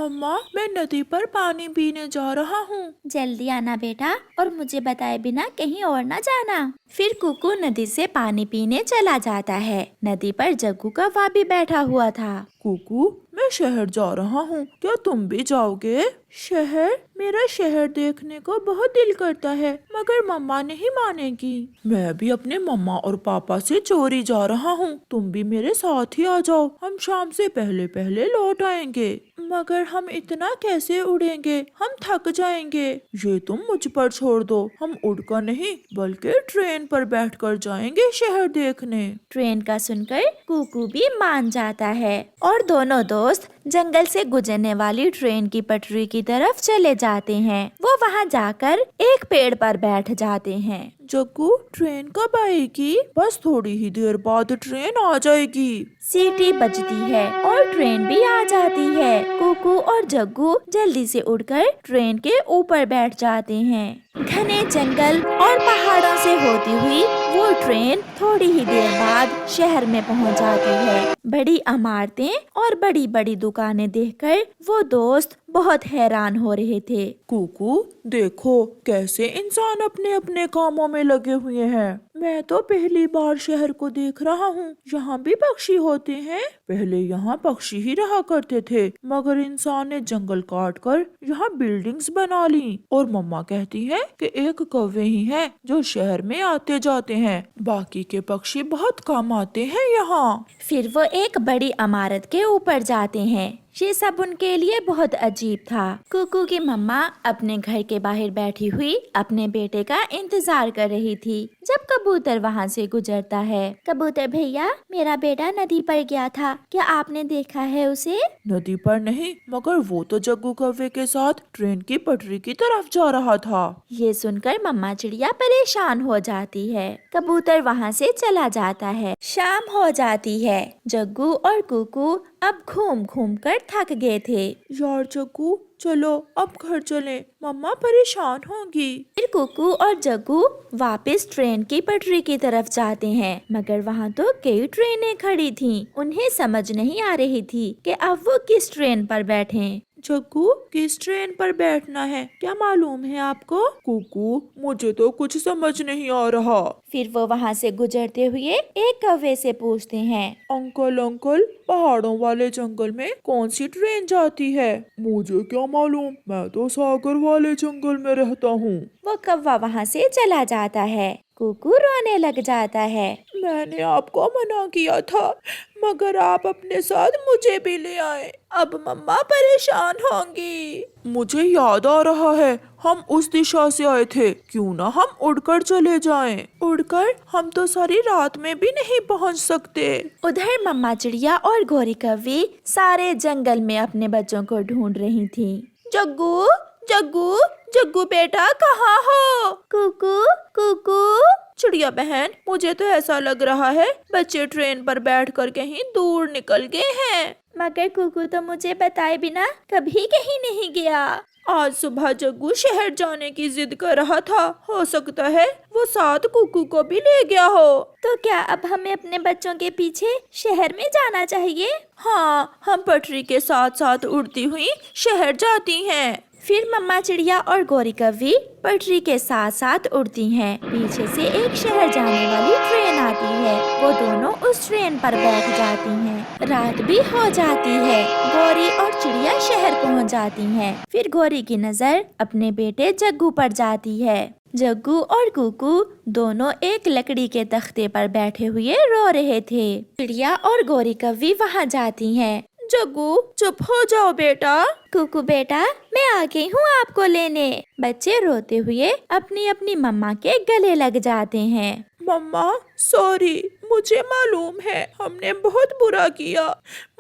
मम्मा, मैं नदी पर पानी पीने जा रहा हूँ। जल्दी आना बेटा, और मुझे बताए बिना कहीं और न जाना। फिर कुकू नदी से पानी पीने चला जाता है। नदी पर जग्गू का भाभी बैठा हुआ था। कुकू, मैं शहर जा रहा हूँ, क्या तुम भी जाओगे? शहर? मेरा शहर देखने को बहुत दिल करता है, मगर मम्मा नहीं मानेगी। मैं भी अपने मम्मा और पापा से चोरी जा रहा हूँ, तुम भी मेरे साथ ही आ जाओ, हम शाम से पहले पहले लौट आएंगे। मगर हम इतना कैसे उड़ेंगे, हम थक जाएंगे। ये तुम मुझ पर छोड़ दो, हम उड़कर नहीं बल्कि ट्रेन पर बैठकर जाएंगे शहर देखने। ट्रेन का सुनकर कुकू भी मान जाता है और दोनों दोस्त जंगल से गुजरने वाली ट्रेन की पटरी की तरफ चले जाते हैं। वो वहाँ जाकर एक पेड़ पर बैठ जाते हैं। जग्गू, ट्रेन कब आएगी? बस थोड़ी ही देर बाद ट्रेन आ जाएगी। सीटी बजती है और ट्रेन भी आ जाती है। कुकू और जग्गू जल्दी से उड़कर ट्रेन के ऊपर बैठ जाते हैं। घने जंगल और पहाड़ों से होती हुई वो ट्रेन थोड़ी ही देर बाद शहर में पहुंच जाती है। बड़ी इमारतें और बड़ी बड़ी दुकानें देखकर वो दोस्त बहुत हैरान हो रहे थे। कुकू, देखो कैसे इंसान अपने अपने कामों में लगे हुए हैं। मैं तो पहली बार शहर को देख रहा हूँ। यहाँ भी पक्षी होते हैं? पहले यहाँ पक्षी ही रहा करते थे, मगर इंसान ने जंगल काट कर यहाँ बिल्डिंग्स बना ली। और मम्मा कहती है कि एक कौवे ही हैं जो शहर में आते जाते हैं, बाकी के पक्षी बहुत कम आते हैं यहाँ। फिर वो एक बड़ी इमारत के ऊपर जाते हैं। ये सब उनके लिए बहुत अजीब था। कुकू की मम्मा अपने घर के बाहर बैठी हुई अपने बेटे का इंतजार कर रही थी जब कबूतर वहाँ से गुजरता है। कबूतर भैया, मेरा बेटा नदी पर गया था, क्या आपने देखा है उसे? नदी पर नहीं, मगर वो तो जग्गू कौवे के साथ ट्रेन की पटरी की तरफ जा रहा था। ये सुनकर मम्मा चिड़िया परेशान हो जाती है। कबूतर वहाँ से चला जाता है। शाम हो जाती है। जग्गू और कुकू अब घूम घूम कर थक गए थे। यार जग्गू, चलो अब घर चलें, मम्मा परेशान होंगी। फिर कुकू और जग्गू वापस ट्रेन की पटरी की तरफ जाते हैं, मगर वहाँ तो कई ट्रेनें खड़ी थीं। उन्हें समझ नहीं आ रही थी कि अब वो किस ट्रेन पर बैठें। जग्गू, किस ट्रेन पर बैठना है, क्या मालूम है आपको? कुकू, मुझे तो कुछ समझ नहीं आ रहा। फिर वो वहाँ से गुजरते हुए एक कौवे से पूछते हैं, अंकल अंकल, पहाड़ों वाले जंगल में कौन सी ट्रेन जाती है? मुझे क्या मालूम, मैं तो सागर वाले जंगल में रहता हूँ। वो कौवा वहाँ से चला जाता है। कुकू रोने लग जाता है। मैंने आपको मना किया था, मगर आप अपने साथ मुझे भी ले आए, अब मम्मा परेशान होंगी। मुझे याद आ रहा है, हम उस दिशा से आए थे, क्यों ना हम उड़कर चले जाएं? उड़कर हम तो सारी रात में भी नहीं पहुंच सकते। उधर मम्मा चिड़िया और गोरी कौवी सारे जंगल में अपने बच्चों को ढूंढ रही थी। जग्गू, जग्गू, जग्गू बेटा, कहाँ हो? कुकू, कुकू। चिड़िया बहन, मुझे तो ऐसा लग रहा है बच्चे ट्रेन पर बैठकर कहीं दूर निकल गए हैं। मगर कुकू तो मुझे बताए बिना कभी कहीं नहीं गया। आज सुबह जग्गू शहर जाने की जिद कर रहा था, हो सकता है वो साथ कुकू को भी ले गया हो। तो क्या अब हमें अपने बच्चों के पीछे शहर में जाना चाहिए? हाँ, हम पटरी के साथ साथ उड़ती हुई शहर जाती हैं। फिर मम्मा चिड़िया और गोरी कौवी पटरी के साथ साथ उड़ती हैं। पीछे से एक शहर जाने वाली ट्रेन आती है। वो दोनों उस ट्रेन पर बैठ जाती हैं। रात भी हो जाती है। गोरी और चिड़िया शहर पहुंच जाती हैं। फिर गोरी की नजर अपने बेटे जग्गू पर जाती है। जग्गू और कुकू दोनों एक लकड़ी के तख्ते पर बैठे हुए रो रहे थे। चिड़िया और गोरी कौवी वहाँ जाती हैं। जग्गू, चुप हो जाओ बेटा। कुकू बेटा, मैं आ गई हूँ आपको लेने। बच्चे रोते हुए अपनी अपनी मम्मा के गले लग जाते हैं। मम्मा, सॉरी, मुझे मालूम है हमने बहुत बुरा किया,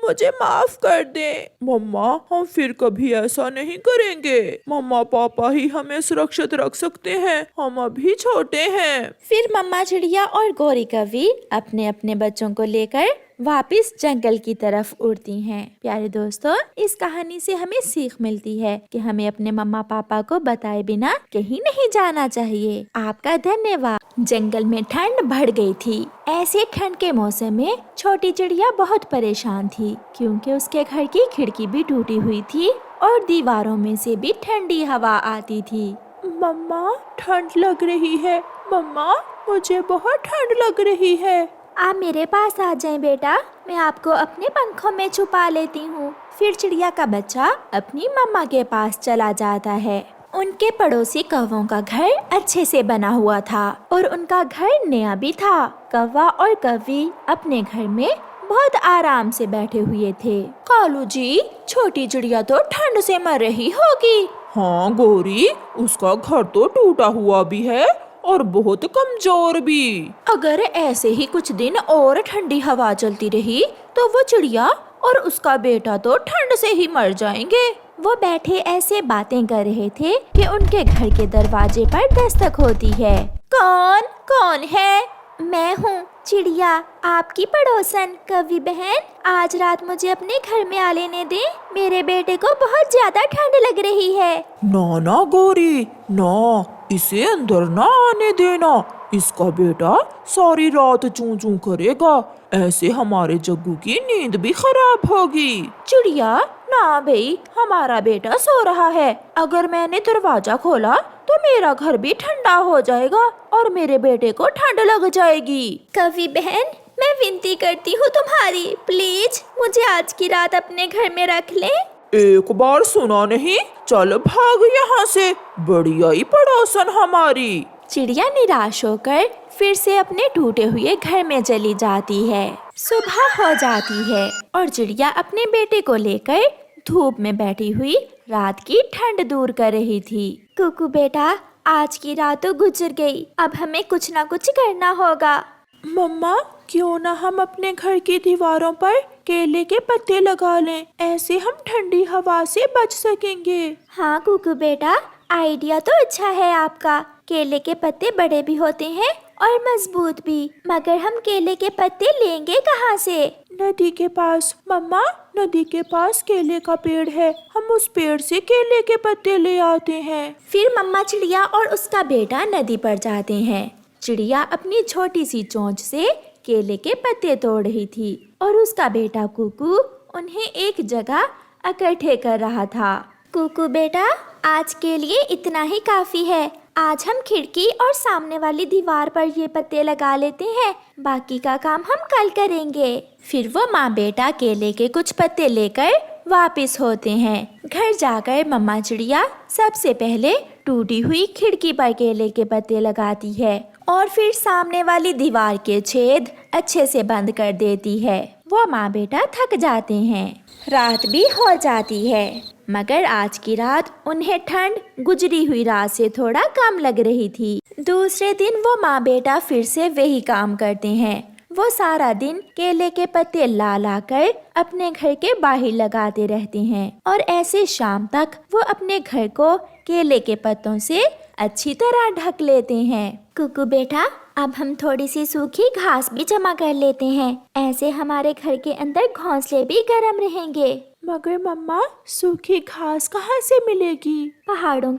मुझे माफ कर दे। मम्मा, हम फिर कभी ऐसा नहीं करेंगे। मम्मा पापा ही हमें सुरक्षित रख सकते हैं, हम अभी छोटे हैं। फिर मम्मा चिड़िया और गोरी कौवी अपने अपने बच्चों को लेकर वापस जंगल की तरफ उड़ती हैं। प्यारे दोस्तों, इस कहानी से हमें सीख मिलती है कि हमें अपने मम्मा पापा को बताए बिना कहीं नहीं जाना चाहिए। आपका धन्यवाद। जंगल में ठंड बढ़ गई थी। ऐसे ठंड के मौसम में छोटी चिड़िया बहुत परेशान थी, क्योंकि उसके घर की खिड़की भी टूटी हुई थी और दीवारों में से भी ठंडी हवा आती थी। मम्मा, ठंड लग रही है। मम्मा, मुझे बहुत ठंड लग रही है। आप मेरे पास आ जाएं बेटा, मैं आपको अपने पंखों में छुपा लेती हूँ। फिर चिड़िया का बच्चा अपनी मम्मा के पास चला जाता है। उनके पड़ोसी कौवों का घर अच्छे से बना हुआ था और उनका घर नया भी था। कौवा और कौवी अपने घर में बहुत आराम से बैठे हुए थे। कालू जी, छोटी चिड़िया तो ठंड से मर रही होगी। हाँ गौरी, उसका घर तो टूटा हुआ भी है और बहुत कमजोर भी। अगर ऐसे ही कुछ दिन और ठंडी हवा चलती रही तो वो चिड़िया और उसका बेटा तो ठंड से ही मर जाएंगे। वो बैठे ऐसे बातें कर रहे थे कि उनके घर के दरवाजे पर दस्तक होती है। कौन कौन है? मैं हूँ चिड़िया, आपकी पड़ोसन कवि बहन। आज रात मुझे अपने घर में आ लेने दें, मेरे बेटे को बहुत ज्यादा ठंड लग रही है। ना ना गौरी, ना, इसे अंदर ना आने देना। इसका बेटा सारी रात चूं चूं करेगा, ऐसे हमारे जग्गू की नींद भी खराब होगी। चिड़िया, ना भाई, हमारा बेटा सो रहा है। अगर मैंने दरवाजा खोला तो मेरा घर भी ठंडा हो जाएगा और मेरे बेटे को ठंड लग जाएगी। कवि बहन, मैं विनती करती हूँ तुम्हारी, प्लीज मुझे आज की रात अपने घर में रख ले। एक बार सुना नहीं, चल भाग यहाँ से, बड़ी आई पड़ोसन हमारी। चिड़िया निराश होकर फिर से अपने टूटे हुए घर में चली जाती है। सुबह हो जाती है और चिड़िया अपने बेटे को लेकर धूप में बैठी हुई रात की ठंड दूर कर रही थी। कुकू बेटा, आज की रात तो गुजर गई, अब हमें कुछ ना कुछ करना होगा। मम्मा, क्यों ना हम अपने घर की दीवारों पर केले के पत्ते लगा लें, ऐसे हम ठंडी हवा से बच सकेंगे। हाँ कुकू बेटा, आइडिया तो अच्छा है आपका। केले के पत्ते बड़े भी होते हैं और मजबूत भी, मगर हम केले के पत्ते लेंगे कहाँ से? नदी के पास। मम्मा, नदी के पास केले का पेड़ है, हम उस पेड़ से केले के पत्ते ले आते हैं। फिर मम्मा चिड़िया और उसका बेटा नदी पर जाते हैं। चिड़िया अपनी छोटी सी चोंच से केले के पत्ते तोड़ रही थी और उसका बेटा कुकू उन्हें एक जगह इकट्ठे कर रहा था। कुकू बेटा, आज के लिए इतना ही काफी है। आज हम खिड़की और सामने वाली दीवार पर ये पत्ते लगा लेते हैं, बाकी का काम हम कल करेंगे। फिर वो माँ बेटा केले के कुछ पत्ते लेकर वापस होते हैं। घर जाकर मम्मा चिड़िया सबसे पहले टूटी हुई खिड़की पर केले के पत्ते लगाती है और फिर सामने वाली दीवार के छेद अच्छे से बंद कर देती है। वो माँ बेटा थक जाते हैं। रात भी हो जाती है, मगर आज की रात उन्हें ठंड गुजरी हुई रात से थोड़ा कम लग रही थी। दूसरे दिन वो माँ बेटा फिर से वही काम करते हैं। वो सारा दिन केले के पत्ते ला ला कर अपने घर के बाहर लगाते रहते हैं और ऐसे शाम तक वो अपने घर को केले के पत्तों से अच्छी तरह ढक लेते हैं। कुकू बेटा, अब हम थोड़ी सी सूखी घास भी जमा कर लेते हैं, ऐसे हमारे घर के अंदर घोंसले भी गर्म रहेंगे। मगर मम्मा, सूखी घास कहाँ से मिलेगी? पहाड़ों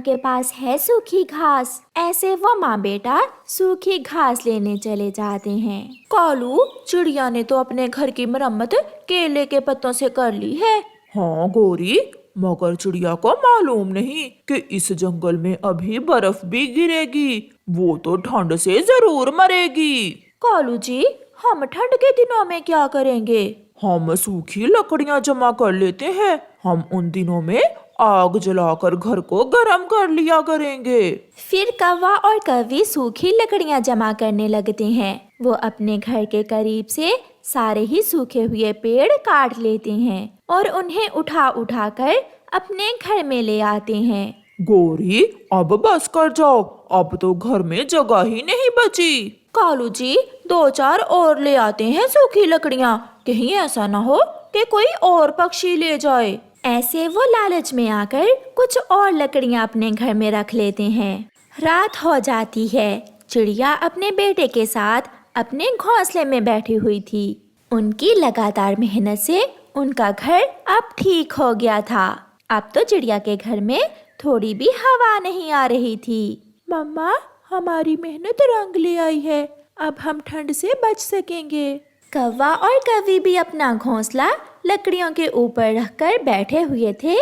के पास है सूखी घास। ऐसे वो माँ बेटा सूखी घास लेने चले जाते हैं। कालू, चिड़िया ने तो अपने घर की मरम्मत केले के पत्तों से कर ली है। हाँ गौरी, मगर चिड़िया को मालूम नहीं कि इस जंगल में अभी बर्फ भी गिरेगी, वो तो ठंड से जरूर मरेगी। कालू जी, हम ठंड के दिनों में क्या करेंगे? हम सूखी लकड़ियाँ जमा कर लेते हैं, हम उन दिनों में आग जलाकर घर को गर्म कर लिया करेंगे। फिर कौवा और कौवी सूखी लकड़ियाँ जमा करने लगते हैं। वो अपने घर के करीब से सारे ही सूखे हुए पेड़ काट लेते हैं और उन्हें उठा उठा कर अपने घर में ले आते हैं। गौरी, अब बस कर जाओ, अब तो घर में जगह ही नहीं बची। कालू जी, 2-4 और ले आते हैं सूखी लकड़ियाँ, कहीं ऐसा ना हो कि कोई और पक्षी ले जाए। ऐसे वो लालच में आकर कुछ और लकड़ियाँ अपने घर में रख लेते हैं। रात हो जाती है। चिड़िया अपने बेटे के साथ अपने घोंसले में बैठी हुई थी। उनकी लगातार मेहनत से उनका घर अब ठीक हो गया था। अब तो चिड़िया के घर में थोड़ी भी हवा नहीं आ रही थी। मम्मा, हमारी मेहनत रंग ले आई है। अब हम ठंड से बच सकेंगे। कौवा और कौवी भी अपना घोंसला लकड़ियों के ऊपर रखकर बैठे हुए थे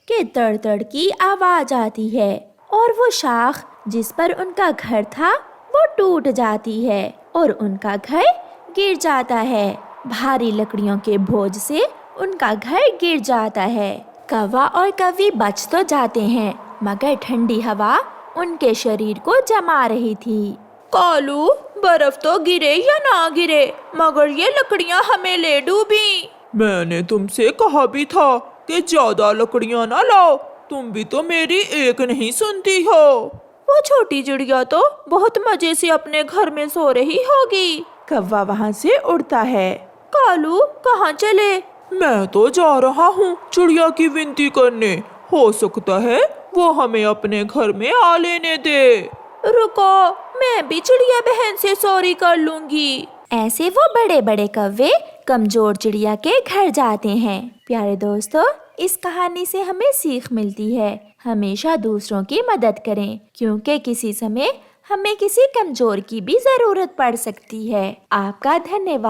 कि तड़-तड़ की आवाज आती है और वो शाख जिस पर उनका घर था वो टूट जाती है और उनका घर गिर जाता है। भारी लकड़ियों के बोझ से उनका घर गिर जाता है। कौवा और कौवी बच तो जाते हैं मगर ठंडी हवा उनके शरीर को जमा रही थी। कालू, बर्फ तो गिरे या ना गिरे, मगर ये लकड़ियां हमें ले डूबी। मैंने तुमसे कहा भी था कि ज्यादा लकड़ियां ना लाओ। तुम भी तो मेरी एक नहीं सुनती हो। वो छोटी चिड़िया तो बहुत मजे से अपने घर में सो रही होगी। कौवा वहाँ से उड़ता है। कालू, कहाँ चले? मैं तो जा रहा हूँ चिड़िया की विनती करने। हो सकता है वो हमें अपने घर में आ लेने दे। रुको, मैं भी चिड़िया बहन से सॉरी कर लूंगी। ऐसे वो बड़े बड़े कौवे कमजोर चिड़िया के घर जाते हैं। प्यारे दोस्तों, इस कहानी से हमें सीख मिलती है हमेशा दूसरों की मदद करें, क्योंकि किसी समय हमें किसी कमजोर की भी जरूरत पड़ सकती है। आपका धन्यवाद।